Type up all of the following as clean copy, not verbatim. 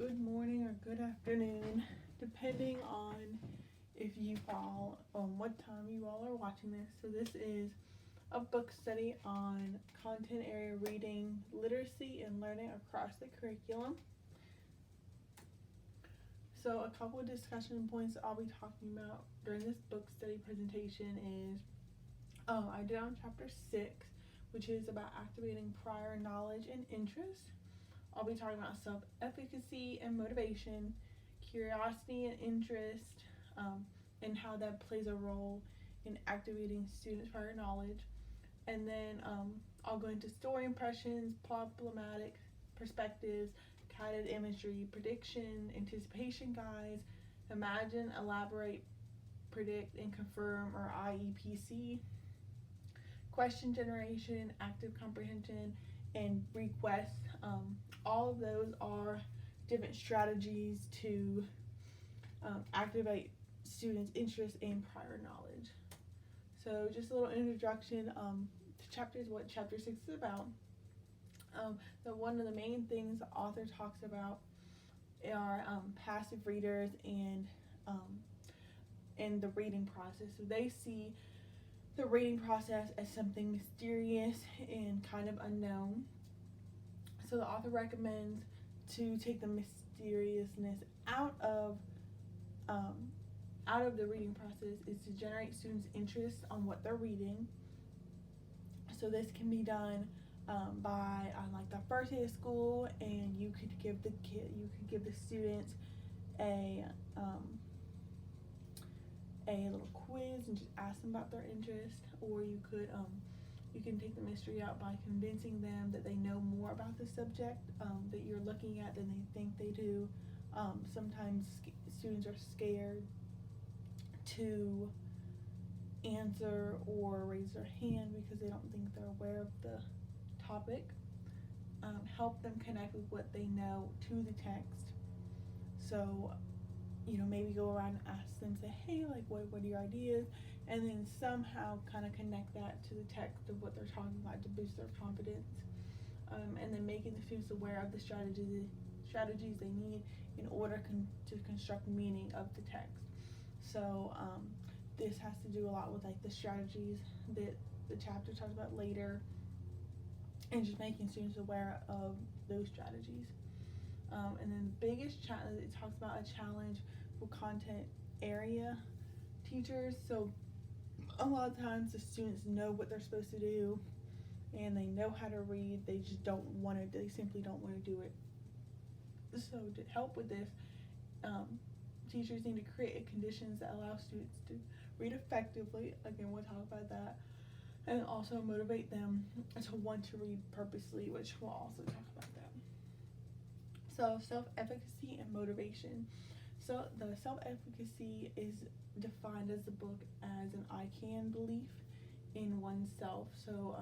good morning or good afternoon, depending on if you fall on what time you all are watching this. So this is a book study on content area reading, literacy, and learning across the curriculum. So a couple of discussion points I'll be talking about during this book study presentation is I did on chapter 6, which is about activating prior knowledge and interest. I'll be talking about self-efficacy and motivation, curiosity and interest, and how that plays a role in activating students' prior knowledge. And then I'll go into story impressions, problematic perspectives, guided imagery, prediction, anticipation guides, imagine, elaborate, predict, and confirm, or IEPC, question generation, active comprehension, and request. All of those are different strategies to activate students' interest in prior knowledge. So just a little introduction to chapters, what chapter 6 is about. One of the main things the author talks about are passive readers and the reading process. So they see the reading process as something mysterious and kind of unknown. So the author recommends to take the mysteriousness out of the reading process is to generate students' interest on what they're reading. So this can be done by on like the first day of school, and you could give the students a little quiz and just ask them about their interest, or you can take the mystery out by convincing them that they know more about the subject that you're looking at than they think they do. Sometimes students are scared to answer or raise their hand because they don't think they're aware of the topic. Help them connect with what they know to the text. So, maybe go around and ask them, say, hey, like, what are your ideas? And then somehow kind of connect that to the text of what they're talking about to boost their confidence. And then making the students aware of the strategies they need in order to construct meaning of the text. So this has to do a lot with like the strategies that the chapter talks about later, and just making students aware of those strategies. And then the biggest challenge, it talks about a challenge for content area teachers. So a lot of times the students know what they're supposed to do and they know how to read, they simply don't want to do it. So to help with this, teachers need to create conditions that allow students to read effectively. Again, we'll talk about that. And also motivate them to want to read purposely, which we'll also talk about that. So self-efficacy and motivation. So the self-efficacy is defined as the book as an I can belief in oneself. So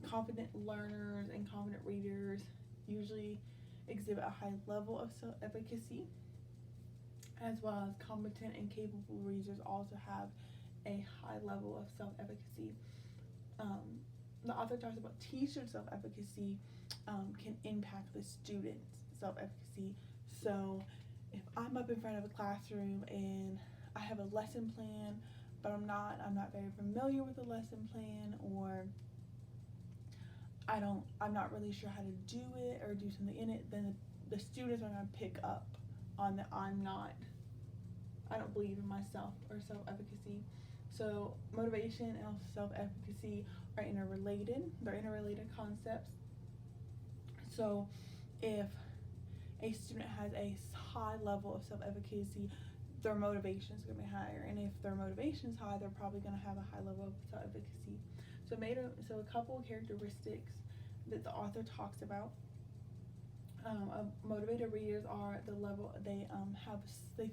confident learners and confident readers usually exhibit a high level of self-efficacy, as well as competent and capable readers also have a high level of self-efficacy. The author talks about teacher self-efficacy can impact the student's self-efficacy. So if I'm up in front of a classroom and I have a lesson plan, but I'm not very familiar with the lesson plan, or I'm not really sure how to do it or do something in it, then the students are going to pick up on that I don't believe in myself or self-efficacy. So motivation and self-efficacy are interrelated. They're interrelated concepts. So if a student has a high level of self-efficacy, their motivation is going to be higher. And if their motivation is high, they're probably going to have a high level of self-efficacy. So a couple of characteristics that the author talks about. Motivated readers are the level they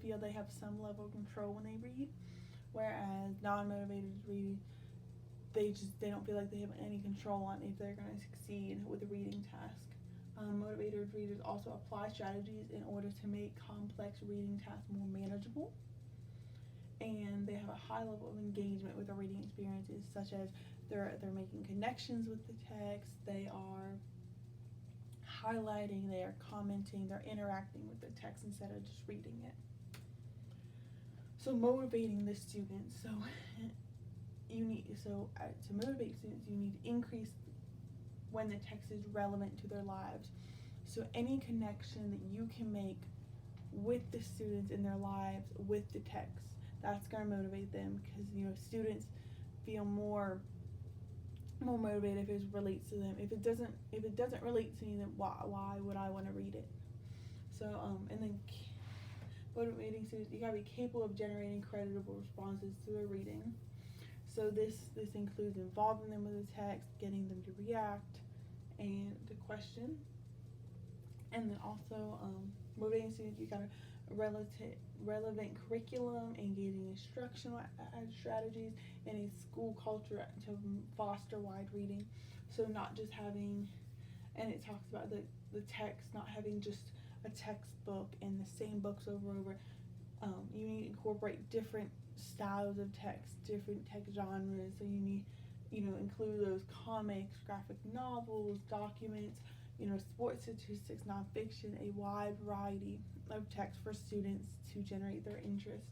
feel they have some level of control when they read, whereas non-motivated readers, they don't feel like they have any control on if they're going to succeed with the reading task. Motivated readers also apply strategies in order to make complex reading tasks more manageable, and they have a high level of engagement with the reading experiences, such as they're making connections with the text, they are highlighting, they are commenting, they're interacting with the text instead of just reading it. So motivating the students. So to motivate students, you need to increase when the text is relevant to their lives. So any connection that you can make with the students in their lives with the text, that's going to motivate them, because students feel more motivated if it relates to them. If it doesn't relate to me, then why would I want to read it? So and then motivating students, you gotta be capable of generating creditable responses to their reading. So this includes involving them with the text, getting them to react and to question. And then also motivating students, you got a relevant curriculum, engaging instructional strategies, and a school culture to foster wide reading. So not just having, and it talks about the text, not having just a textbook and the same books over and over. You need to incorporate different styles of text, different text genres. So you need, include those comics, graphic novels, documents, sports statistics, nonfiction, a wide variety of text for students to generate their interest.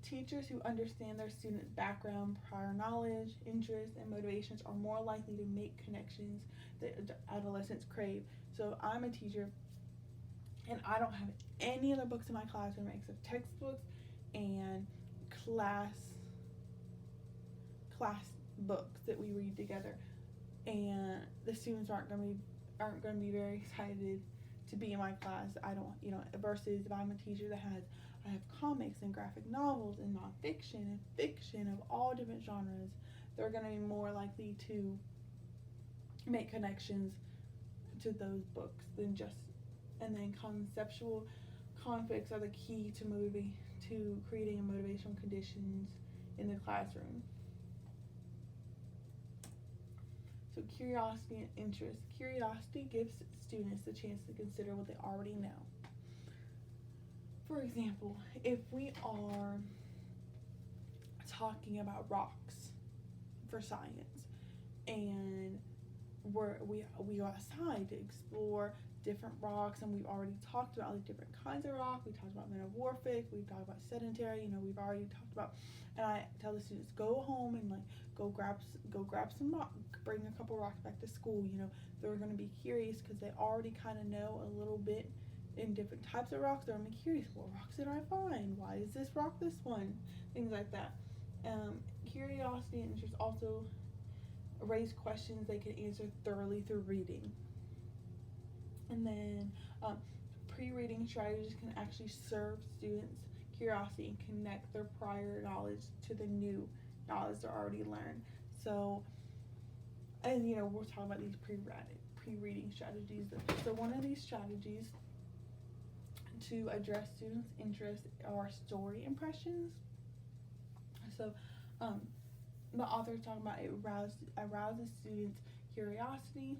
Teachers who understand their students' background, prior knowledge, interests, and motivations are more likely to make connections that adolescents crave. So I'm a teacher, and I don't have any other books in my classroom except textbooks and class books that we read together. And the students aren't going to be very excited to be in my class. I don't, versus if I'm a teacher that I have comics and graphic novels and nonfiction and fiction of all different genres, they're going to be more likely to make connections to those books than just. And then conceptual conflicts are the key to creating motivational conditions in the classroom. So curiosity and interest. Curiosity gives students the chance to consider what they already know. For example, if we are talking about rocks for science, and we go outside to explore different rocks, and we've already talked about the different kinds of rock. We talked about metamorphic, we've talked about sedentary, we've already talked about, and I tell the students, go home and go grab some rock, bring a couple rocks back to school. They're going to be curious because they already kind of know a little bit in different types of rocks. They're going to be curious, what rocks did I find? Why is this rock this one? Things like that. Curiosity and interest also raise questions they can answer thoroughly through reading. And then pre-reading strategies can actually serve students' curiosity and connect their prior knowledge to the new knowledge they're already learned. So, and we're talking about these pre-reading strategies. So one of these strategies to address students' interest are story impressions. So the author is talking about it arouses students' curiosity.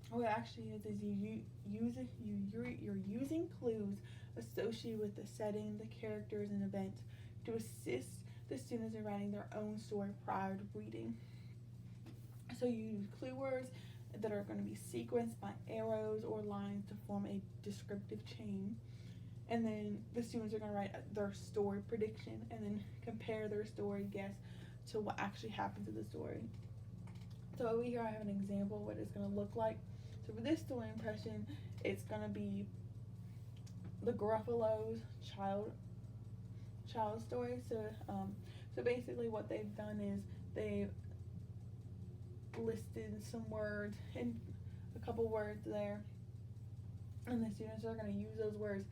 What it actually is you're using clues associated with the setting, the characters, and events to assist the students in writing their own story prior to reading. So you use clue words that are going to be sequenced by arrows or lines to form a descriptive chain. And then the students are going to write their story prediction and then compare their story guess to what actually happens in the story. So over here I have an example of what it's going to look like. So for this story impression, it's going to be the Gruffalo's child story. So basically what they've done is they've listed some words and a couple words there, and the students are going to use those words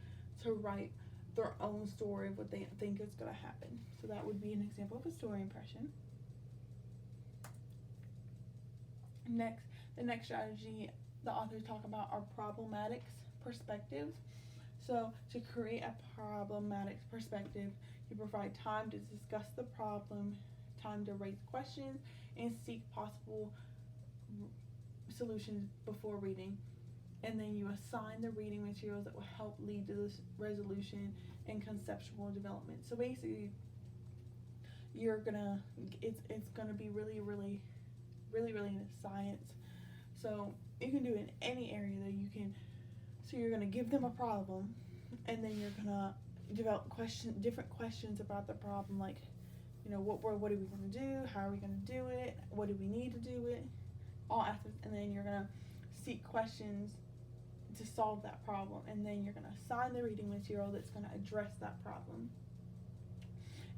to write their own story of what they think is going to happen. So that would be an example of a story impression. The next strategy the authors talk about are problematics perspectives. So to create a problematic perspective, you provide time to discuss the problem, time to raise questions, and seek possible solutions before reading. And then you assign the reading materials that will help lead to this resolution and conceptual development. So basically, it's gonna be really in science. So you can do it in any area that you can. So you're going to give them a problem, and then you're going to develop different questions about the problem, like, what are we going to do? How are we going to do it? What do we need to do it? All aspects, and then you're going to seek questions to solve that problem, and then you're going to assign the reading material that's going to address that problem.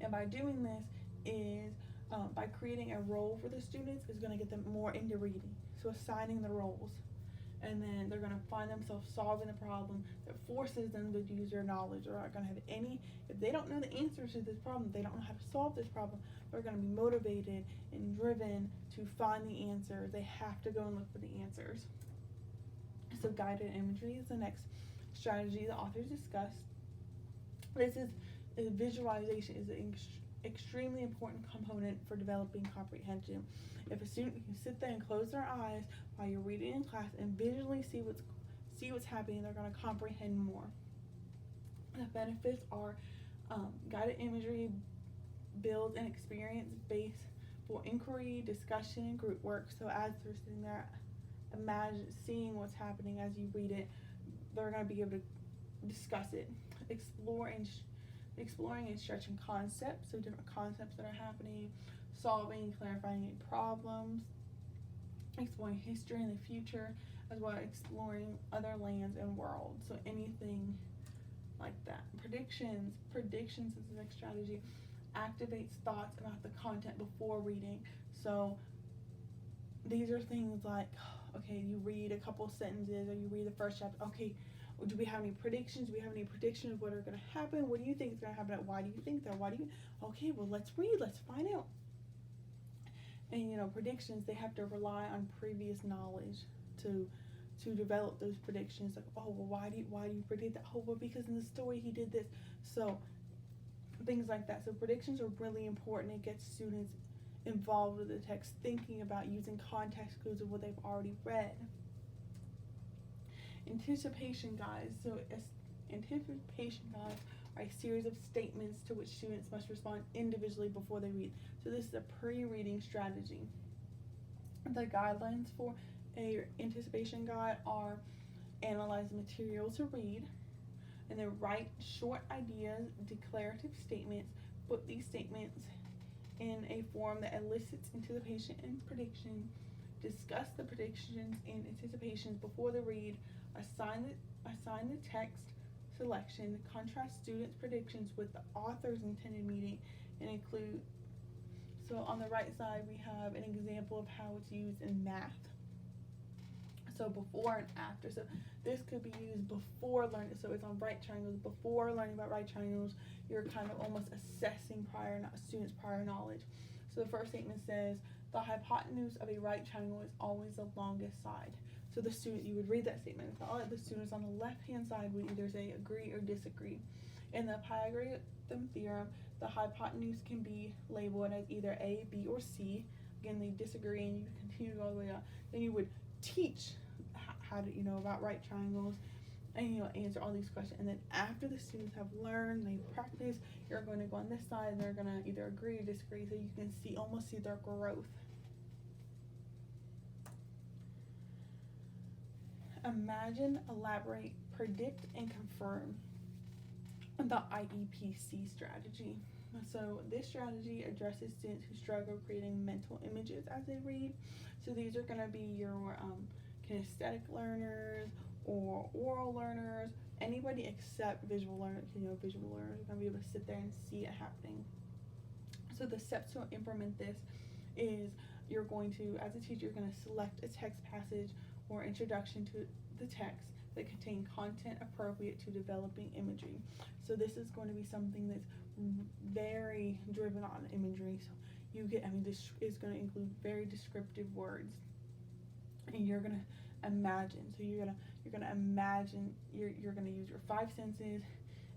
And by doing this is by creating a role for the students is going to get them more into reading. So assigning the roles, and then they're going to find themselves solving the problem that forces them to use their knowledge. They're not going to have if they don't know the answers to this problem, they don't know how to solve this problem, they're going to be motivated and driven to find the answers. They have to go and look for the answers. So guided imagery is the next strategy the authors discussed. Visualization is an extremely important component for developing comprehension. If a student can sit there and close their eyes while you're reading in class and visually see what's happening, they're going to comprehend more. The benefits are guided imagery builds an experience base for inquiry, discussion, and group work. So as they're sitting there, seeing what's happening as you read it, they're going to be able to discuss it, exploring and stretching concepts, so different concepts that are happening, solving, clarifying problems, exploring history and the future, as well as exploring other lands and worlds. So anything like that. Predictions is the next strategy. Activates thoughts about the content before reading. So these are things like, okay, you read a couple sentences or you read the first chapter. Okay, do we have any predictions? Do we have any predictions of what are going to happen? What do you think is going to happen? Why do you think that? Okay, well, let's read. Let's find out. And, predictions, they have to rely on previous knowledge to develop those predictions. Like, oh, well, why do you predict that? Oh, well, because in the story he did this. So things like that. So predictions are really important. It gets students involved with the text, thinking about using context clues of what they've already read. Anticipation guides. So anticipation guides are a series of statements to which students must respond individually before they read. So this is a pre-reading strategy. The guidelines for a anticipation guide are analyze the material to read, and then write short ideas, declarative statements. Put these statements in a form that elicits anticipation and prediction. Discuss the predictions and anticipations before the read. Assign the text selection. Contrast students' predictions with the author's intended meaning, and include. So on the right side we have an example of how it's used in math. So before and after. So this could be used before learning. So it's on right triangles. Before learning about right triangles, you're kind of almost assessing students' prior knowledge. So the first statement says, the hypotenuse of a right triangle is always the longest side. So you would read that statement. The students on the left-hand side would either say agree or disagree. In the Pythagorean theorem, the hypotenuse can be labeled as either A, B, or C. Again, they disagree, and you continue to go all the way up. Then you would teach how to, about right triangles, and answer all these questions. And then after the students have learned, they practice, you're going to go on this side, and they're going to either agree or disagree, so you can almost see their growth. Imagine, elaborate, predict, and confirm the IEPC strategy. So this strategy addresses students who struggle creating mental images as they read. So these are going to be your kinesthetic learners or oral learners, anybody except visual learners. Visual learners are going to be able to sit there and see it happening. So the steps to implement this is you're going to, as a teacher, you're going to select a text passage or introduction to the text that contain content appropriate to developing imagery. So this is going to be something that's very driven on imagery. So this is going to include very descriptive words, and you're going to imagine. So you're going to imagine. You're going to use your five senses,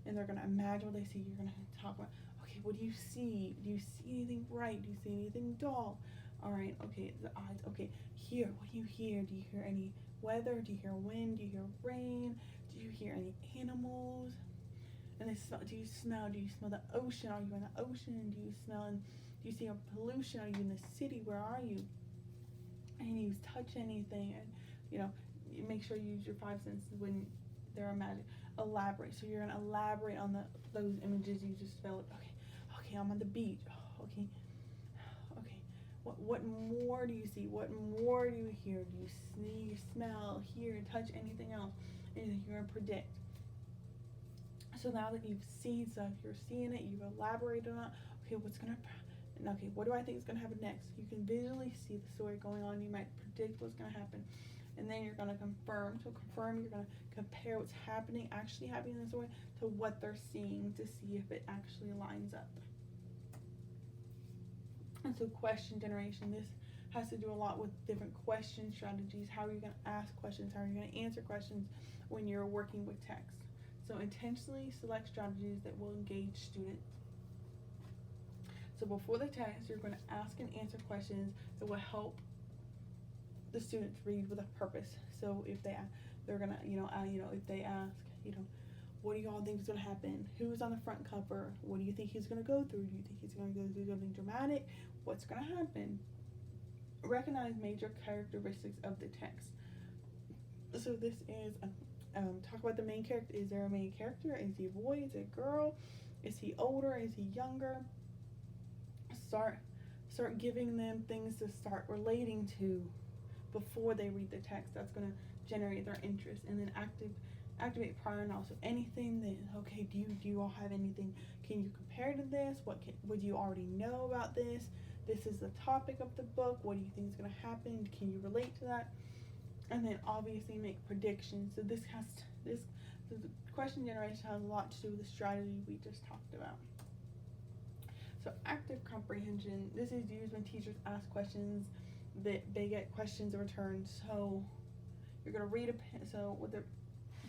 and they're going to imagine what they see. You're going to talk about, okay, what do you see? Do you see anything bright? Do you see anything dull? All right, okay, the eyes. Okay, hear. What do you hear? Do you hear any weather? Do you hear wind? Do you hear rain? Do you hear any animals? And do you smell? Do you smell the ocean? Are you in the ocean? Do you see a pollution? Are you in the city? Where are you? And you touch anything, and you know, you make sure you use your five senses when they're imagined. Elaborate. So you're gonna elaborate on those images you just developed. Okay, I'm on the beach. Oh, okay. What more do you see? What more do you hear? Do you see, smell, hear, touch, anything else? And you're gonna predict. So now that you've seen stuff, you're seeing it, you've elaborated on it. Okay, what do I think is gonna happen next? You can visually see the story going on. You might predict what's gonna happen, and then you're gonna confirm. So confirm, you're gonna compare what's actually happening in the story, to what they're seeing, to see if it actually lines up. And so question generation, this has to do a lot with different question strategies. How are you going to ask questions? How are you going to answer questions when you're working with text? So intentionally select strategies that will engage students. So before the text, you're going to ask and answer questions that will help the students read with a purpose. So if they're going to, if they ask, what do y'all think is going to happen? Who's on the front cover? What do you think he's going to go through? Do you think he's going to go through something dramatic? What's going to happen? Recognize major characteristics of the text. So this is, talk about the main character. Is there a main character? Is he a boy? Is it a girl? Is he older? Is he younger? Start giving them things to start relating to before they read the text. That's going to generate their interest. And then activate prior knowledge. So anything that, okay, do you all have anything? Can you compare to this? What do you already know about this? This is the topic of the book. What do you think is going to happen? Can you relate to that? And then obviously make predictions. So the question generation has a lot to do with the strategy we just talked about. So active comprehension. This is used when teachers ask questions that they get questions in return. So you're going to read what the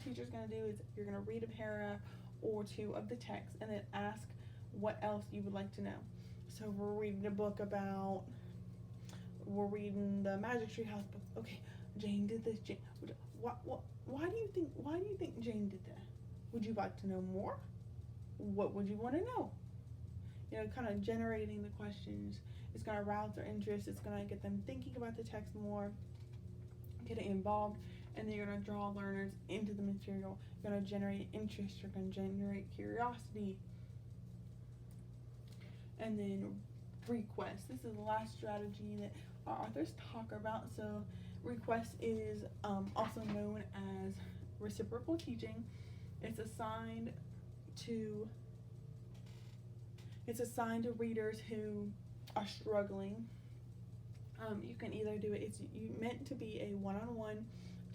teacher's going to do is you're going to read a paragraph or two of the text and then ask what else you would like to know. So we're reading the Magic Tree House book. Okay, Jane did this. Why do you think Jane did that? Would you like to know more? What would you want to know? Kind of generating the questions. It's going to arouse their interest. It's going to get them thinking about the text more, get it involved, and then you're going to draw learners into the material. You're going to generate interest. You're going to generate curiosity. And then request. This is the last strategy that our authors talk about. So request is also known as reciprocal teaching. It's assigned to readers who are struggling. You can either do it, it's meant to be a one-on-one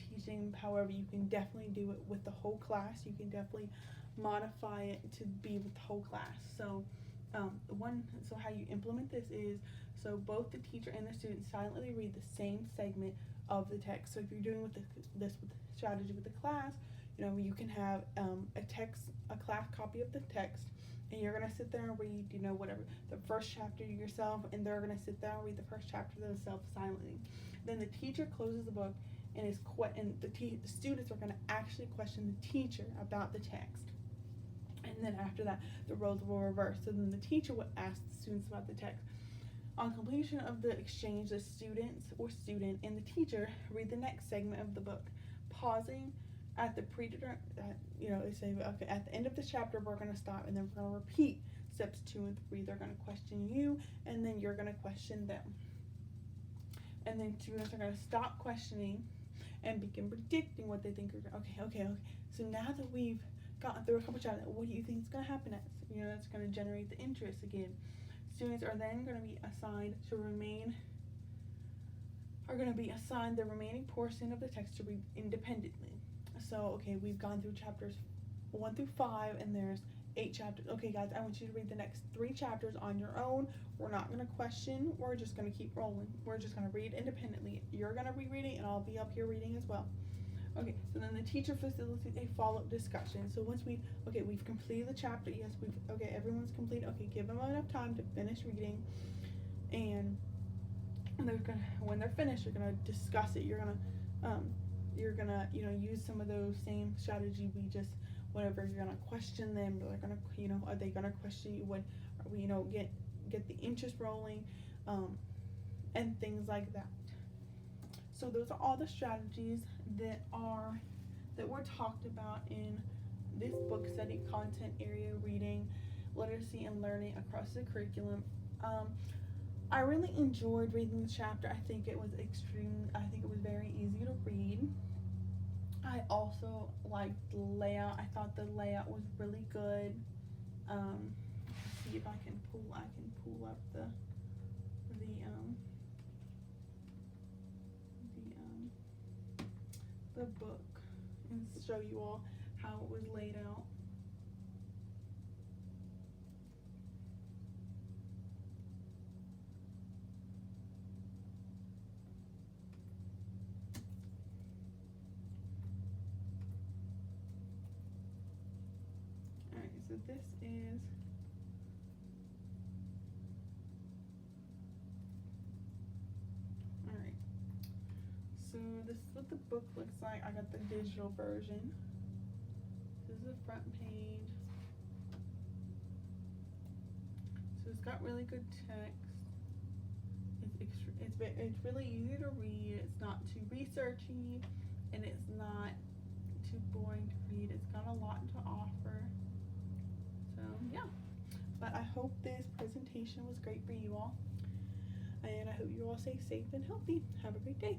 teaching. However, you can definitely do it with the whole class. You can definitely modify it to be with the whole class. So how you implement this is, so both the teacher and the student silently read the same segment of the text. So if you're doing this with the strategy with the class, you can have a class copy of the text, and you're gonna sit there and read, whatever the first chapter yourself, and they're gonna sit there and read the first chapter themselves silently. Then the teacher closes the book, and the students are gonna actually question the teacher about the text. And then after that, the roles will reverse. So then the teacher would ask the students about the text. On completion of the exchange, the student and the teacher read the next segment of the book, pausing at the they say, okay, at the end of the chapter, we're going to stop, and then we're going to repeat steps 2 and 3. They're going to question you, and then you're going to question them. And then students are going to stop questioning and begin predicting what they think are going to, okay. So now that we've gotten through a couple chapters, what do you think is going to happen next? That's going to generate the interest again. Students are then going to be assigned the remaining portion of the text to read independently. So, okay, we've gone through chapters 1 through 5, and there's 8 chapters. Okay, guys, I want you to read the next 3 chapters on your own. We're not going to question. We're just going to keep rolling. We're just going to read independently. You're going to be reading, and I'll be up here reading as well. Okay, so then the teacher facilitates a follow-up discussion. So once we've completed the chapter. Yes, everyone's completed. Okay, give them enough time to finish reading, and when they're finished, you're gonna discuss it. You're gonna use some of those same strategy whenever you're gonna question them. They're gonna are they gonna question you? When get the interest rolling, and things like that. So those are all the strategies that were talked about in this book study, content area, reading, literacy, and learning across the curriculum. I really enjoyed reading the chapter. I think it was very easy to read. I also liked the layout. I thought the layout was really good. Let's see if I can pull up the book and show you all how it was laid out. Alright, so this is So this is what the book looks like. I got the digital version. This is the front page. So it's got really good text. It's really easy to read. It's not too researchy, and it's not too boring to read. It's got a lot to offer. So yeah, but I hope this presentation was great for you all, and I hope you all stay safe and healthy. Have a great day.